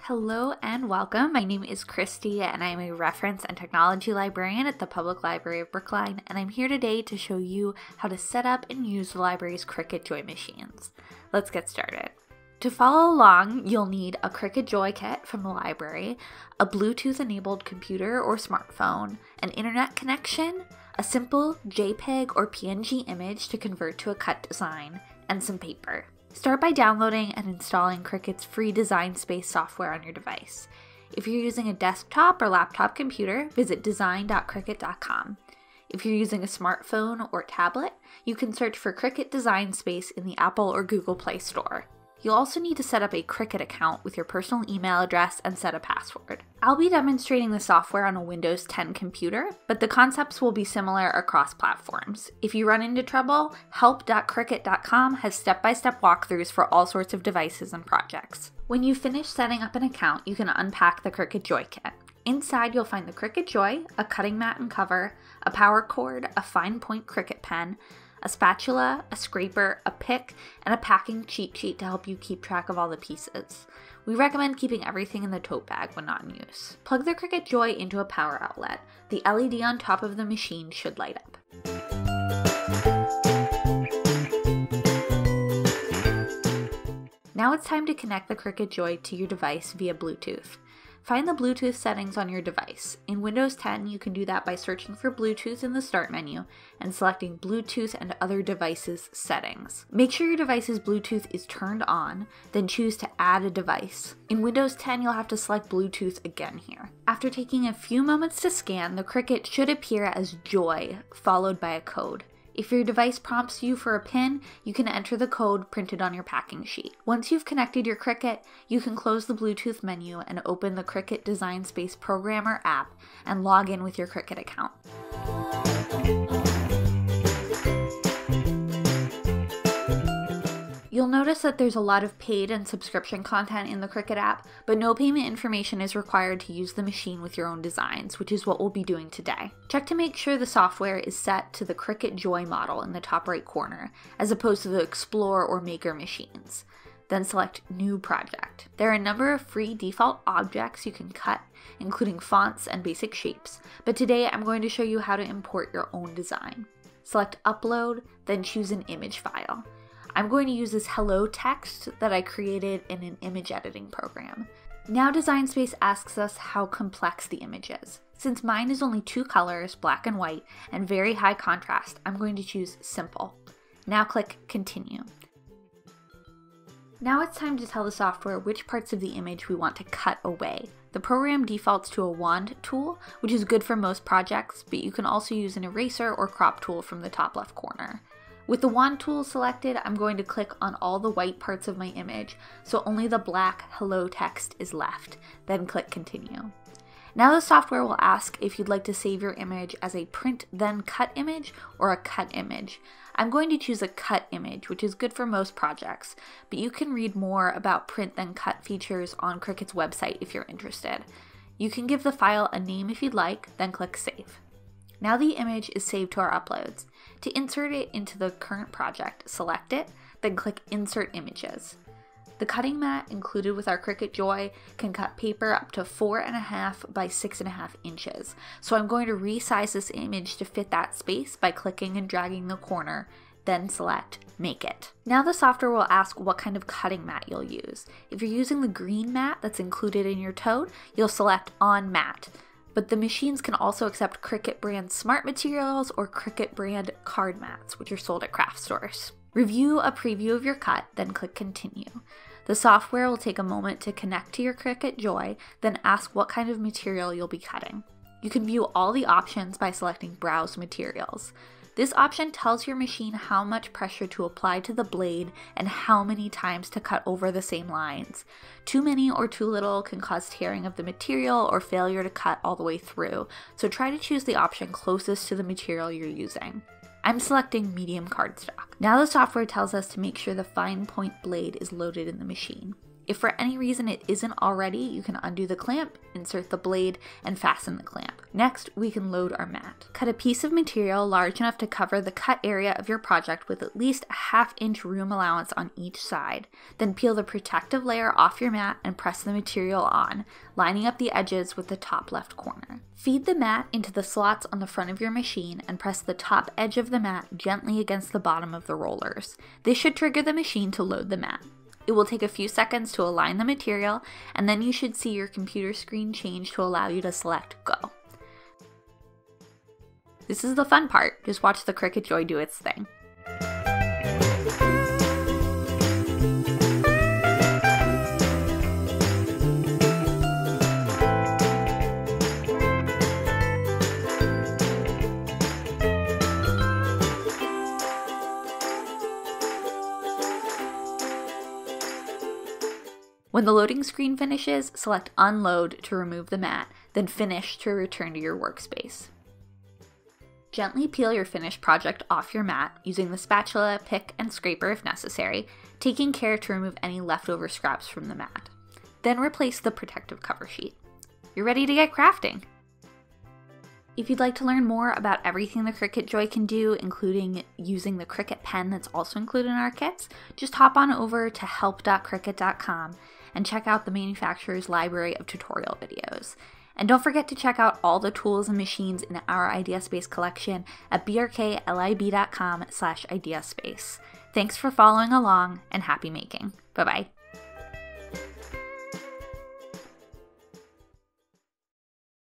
Hello and welcome. My name is Christy and I am a reference and technology librarian at the Public Library of Brookline, and I'm here today to show you how to set up and use the library's Cricut Joy machines. Let's get started. To follow along, you'll need a Cricut Joy kit from the library, a Bluetooth-enabled computer or smartphone, an internet connection, a simple JPEG or PNG image to convert to a cut design, and some paper. Start by downloading and installing Cricut's free ideaSPACE software on your device. If you're using a desktop or laptop computer, visit design.cricut.com. If you're using a smartphone or tablet, you can search for Cricut ideaSPACE in the Apple or Google Play Store. You'll also need to set up a Cricut account with your personal email address and set a password. I'll be demonstrating the software on a Windows 10 computer, but the concepts will be similar across platforms. If you run into trouble, help.cricut.com has step-by-step walkthroughs for all sorts of devices and projects. When you finish setting up an account, you can unpack the Cricut Joy kit. Inside, you'll find the Cricut Joy, a cutting mat and cover, a power cord, a fine point Cricut pen, a spatula, a scraper, a pick, and a packing cheat sheet to help you keep track of all the pieces. We recommend keeping everything in the tote bag when not in use. Plug the Cricut Joy into a power outlet. The LED on top of the machine should light up. Now it's time to connect the Cricut Joy to your device via Bluetooth. Find the Bluetooth settings on your device. In Windows 10, you can do that by searching for Bluetooth in the Start menu and selecting Bluetooth and other devices settings. Make sure your device's Bluetooth is turned on, then choose to add a device. In Windows 10, you'll have to select Bluetooth again here. After taking a few moments to scan, the Cricut should appear as Joy, followed by a code. If your device prompts you for a PIN, you can enter the code printed on your packing sheet. Once you've connected your Cricut, you can close the Bluetooth menu and open the Cricut ideaSPACE Programmer app and log in with your Cricut account. You'll notice that there's a lot of paid and subscription content in the Cricut app, but no payment information is required to use the machine with your own designs, which is what we'll be doing today. Check to make sure the software is set to the Cricut Joy model in the top right corner, as opposed to the Explore or Maker machines. Then select New Project. There are a number of free default objects you can cut, including fonts and basic shapes, but today I'm going to show you how to import your own design. Select Upload, then choose an image file. I'm going to use this hello text that I created in an image editing program. Now ideaSPACE asks us how complex the image is. Since mine is only two colors, black and white, and very high contrast, I'm going to choose Simple. Now click Continue. Now it's time to tell the software which parts of the image we want to cut away. The program defaults to a wand tool, which is good for most projects, but you can also use an eraser or crop tool from the top left corner. With the wand tool selected, I'm going to click on all the white parts of my image, so only the black hello text is left, then click Continue. Now the software will ask if you'd like to save your image as a print then cut image or a cut image. I'm going to choose a cut image, which is good for most projects, but you can read more about print then cut features on Cricut's website if you're interested. You can give the file a name if you'd like, then click Save. Now the image is saved to our uploads. To insert it into the current project, select it, then click Insert Images. The cutting mat included with our Cricut Joy can cut paper up to 4.5 by 6.5 inches. So I'm going to resize this image to fit that space by clicking and dragging the corner, then select Make It. Now the software will ask what kind of cutting mat you'll use. If you're using the green mat that's included in your tote, you'll select On Mat. But the machines can also accept Cricut brand smart materials or Cricut brand card mats, which are sold at craft stores. Review a preview of your cut, then click Continue. The software will take a moment to connect to your Cricut Joy, then ask what kind of material you'll be cutting. You can view all the options by selecting Browse Materials. This option tells your machine how much pressure to apply to the blade and how many times to cut over the same lines. Too many or too little can cause tearing of the material or failure to cut all the way through, so try to choose the option closest to the material you're using. I'm selecting medium cardstock. Now the software tells us to make sure the fine point blade is loaded in the machine. If for any reason it isn't already, you can undo the clamp, insert the blade, and fasten the clamp. Next, we can load our mat. Cut a piece of material large enough to cover the cut area of your project with at least a 1/2 inch room allowance on each side. Then peel the protective layer off your mat and press the material on, lining up the edges with the top left corner. Feed the mat into the slots on the front of your machine and press the top edge of the mat gently against the bottom of the rollers. This should trigger the machine to load the mat. It will take a few seconds to align the material, and then you should see your computer screen change to allow you to select Go. This is the fun part. Just watch the Cricut Joy do its thing. When the loading screen finishes, select Unload to remove the mat, then Finish to return to your workspace. Gently peel your finished project off your mat using the spatula, pick, and scraper if necessary, taking care to remove any leftover scraps from the mat. Then replace the protective cover sheet. You're ready to get crafting! If you'd like to learn more about everything the Cricut Joy can do, including using the Cricut pen that's also included in our kits, just hop on over to help.cricut.com and check out the manufacturer's library of tutorial videos. And don't forget to check out all the tools and machines in our ideaSPACE collection at brklib.com/ideaSPACE. Thanks for following along and happy making. Bye-bye.